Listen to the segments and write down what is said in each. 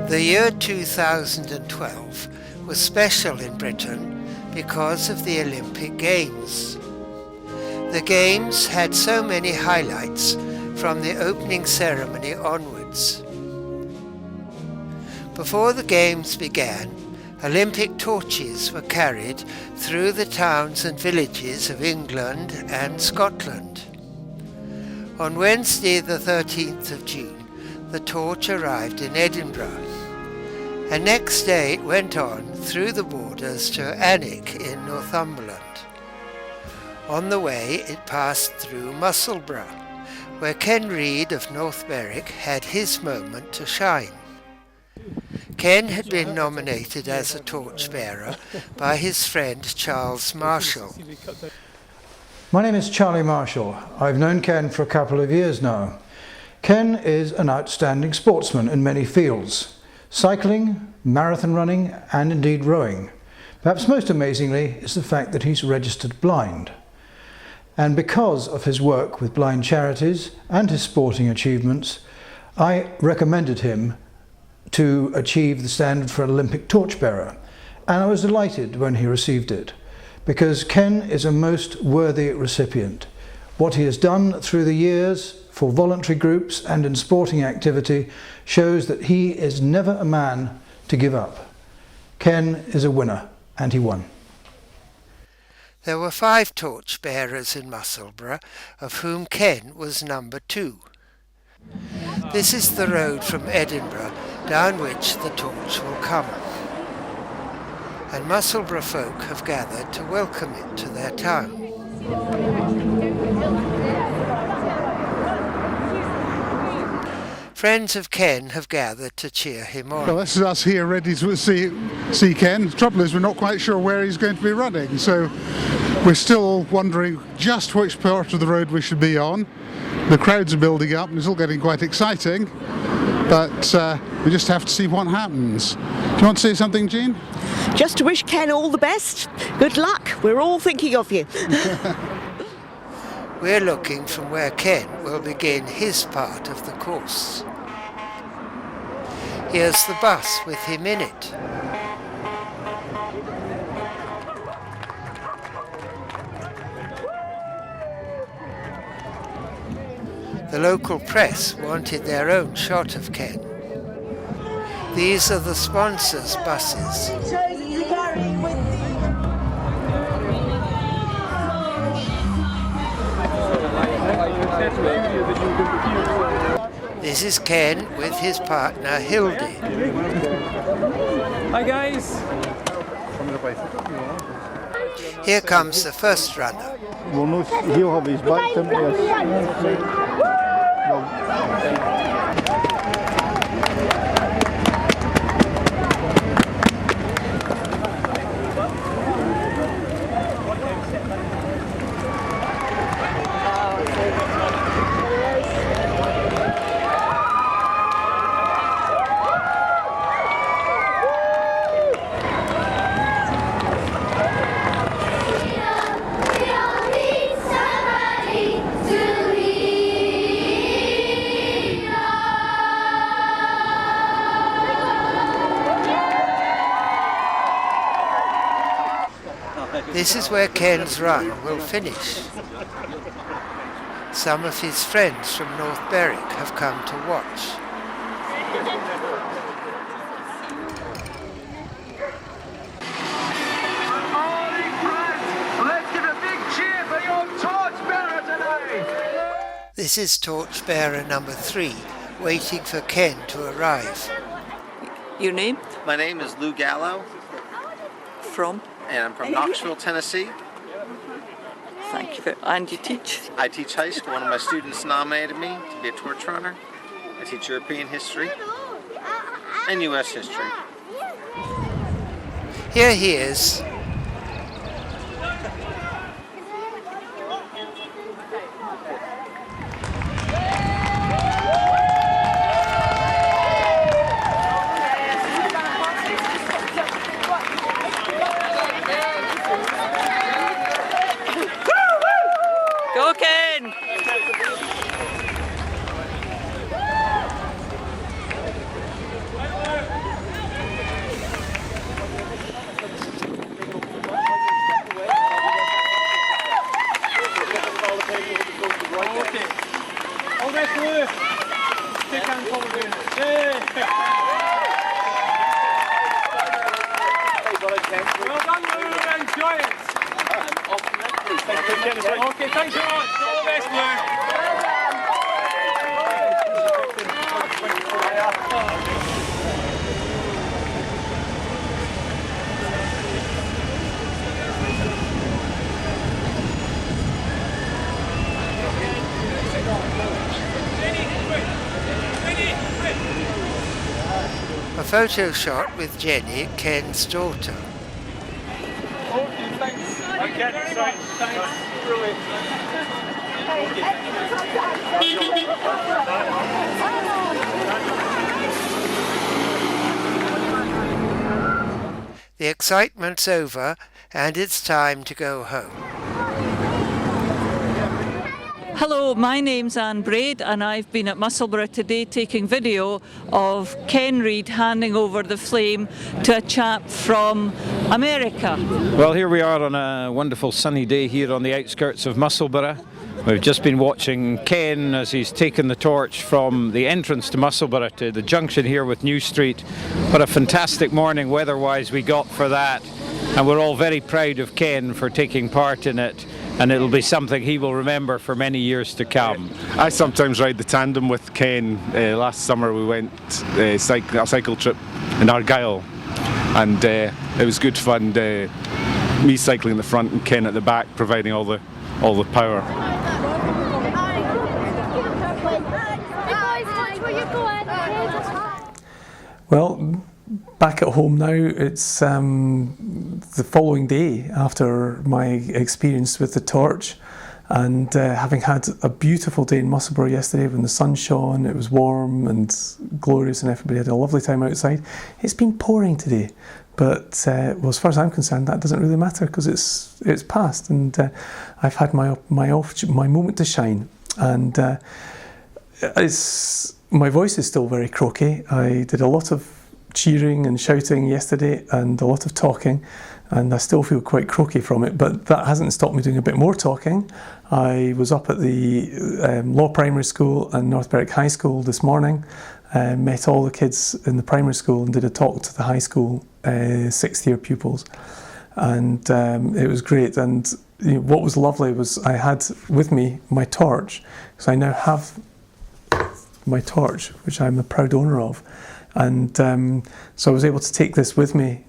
The year 2012 was special in Britain because of the Olympic Games. The Games had so many highlights from the opening ceremony onwards. Before the Games began, Olympic torches were carried through the towns and villages of England and Scotland. On Wednesday the 13th of June, the torch arrived in Edinburgh, and next day it went on through the borders to Alnwick in Northumberland. On the way it passed through Musselburgh, where Ken Reid of North Berwick had his moment to shine. Ken had been nominated as a torchbearer by his friend Charles Marshall. My name is Charlie Marshall. I've known Ken for a couple of years now. Ken is an outstanding sportsman in many fields: cycling, marathon running, and indeed rowing. Perhaps most amazingly is the fact that he's registered blind. And because of his work with blind charities and his sporting achievements, I recommended him to achieve the standard for an Olympic torchbearer, and I was delighted when he received it, because Ken is a most worthy recipient. What he has done through the years for voluntary groups and in sporting activity shows that he is never a man to give up. Ken is a winner, and he won. There were 5 torchbearers in Musselburgh, of whom Ken was number 2. This is the road from Edinburgh down which the torch will come, and Musselburgh folk have gathered to welcome it to their town. Friends of Ken have gathered to cheer him on. Well, this is us here ready to see Ken. The trouble is we're not quite sure where he's going to be running, so we're still wondering just which part of the road we should be on. The crowds are building up and it's all getting quite exciting, but we just have to see what happens. Do you want to say something, Jean? Just to wish Ken all the best. Good luck. We're all thinking of you. We're looking from where Ken will begin his part of the course. Here's the bus with him in it. The local press wanted their own shot of Ken. These are the sponsors' buses. This is Ken with his partner Hildy. Hi guys! Here comes the first runner. He'll have his back to me. This is where Ken's run will finish. Some of his friends from North Berwick have come to watch. Let's give a big cheer for your torchbearer tonight! This is torchbearer number 3, waiting for Ken to arrive. Your name? My name is Lou Gallo, From? and I'm from Knoxville, Tennessee. Thank you. And you teach? I teach high school. One of my students nominated me to be a torch runner. I teach European history and U.S. history. Here he is. Go Ken! Well done, Lou. Enjoy it. Okay, thanks very much. All the best, Lou. A photo shot with Jenny, Ken's daughter. Okay, thanks. Okay, thanks. Brilliant. The excitement's over and it's time to go home. Hello, my name's Anne Braid and I've been at Musselburgh today taking video of Ken Reid handing over the flame to a chap from America. Well, here we are on a wonderful sunny day here on the outskirts of Musselburgh. We've just been watching Ken as he's taken the torch from the entrance to Musselburgh to the junction here with New Street. What a fantastic morning weather-wise we got for that, and we're all very proud of Ken for taking part in it. And it'll be something he will remember for many years to come. I sometimes ride the tandem with Ken. Last summer we went a cycle trip in Argyll, and it was good fun. Me cycling in the front and Ken at the back, providing all the power. Well, back at home now, it's the following day after my experience with the torch, and having had a beautiful day in Musselburgh yesterday when the sun shone, it was warm and glorious and everybody had a lovely time outside. It's been pouring today, but well, as far as I'm concerned, that doesn't really matter because it's past, and I've had my moment to shine, and my voice is still very croaky. I did a lot of cheering and shouting yesterday and a lot of talking, and I still feel quite croaky from it, but that hasn't stopped me doing a bit more talking. I was up at the Law Primary School and North Berwick High School this morning, met all the kids in the primary school and did a talk to the high school 6th year pupils, and it was great. And what was lovely was I had with me my torch, because I now have my torch, which I'm the proud owner of. And so I was able to take this with me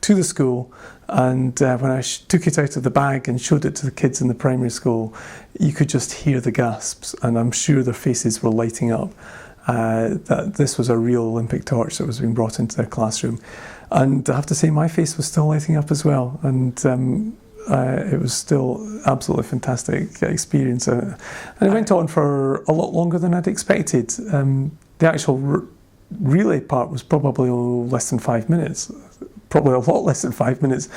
to the school, and when I took it out of the bag and showed it to the kids in the primary school, you could just hear the gasps, and I'm sure their faces were lighting up, that this was a real Olympic torch that was being brought into their classroom. And I have to say my face was still lighting up as well, and it was still absolutely fantastic experience. And it went on for a lot longer than I'd expected. The actual relay part was probably less than 5 minutes, probably a lot less than 5 minutes.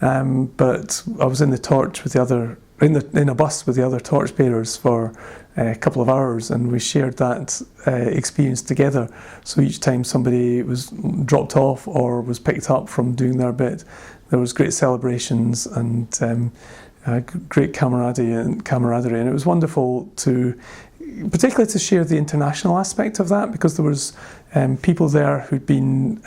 But I was in the torch with the other, in a bus with the other torch bearers for a couple of hours, and we shared that experience together. So each time somebody was dropped off or was picked up from doing their bit, there was great celebrations and great camaraderie, and it was wonderful to, particularly to share the international aspect of that, because there was people there who'd been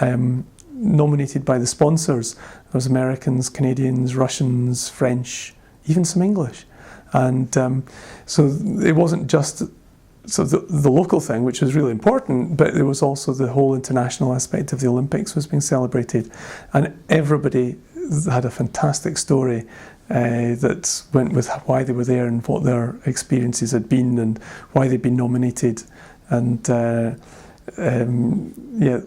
nominated by the sponsors. There was Americans, Canadians, Russians, French, even some English, and so it wasn't just the local thing, which was really important, but there was also the whole international aspect of the Olympics was being celebrated, and everybody had a fantastic story that went with why they were there and what their experiences had been and why they'd been nominated, and yeah,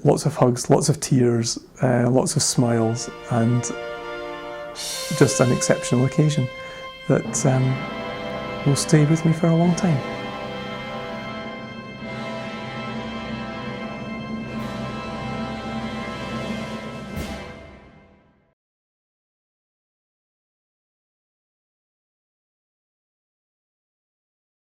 lots of hugs, lots of tears, lots of smiles, and just an exceptional occasion that will stay with me for a long time.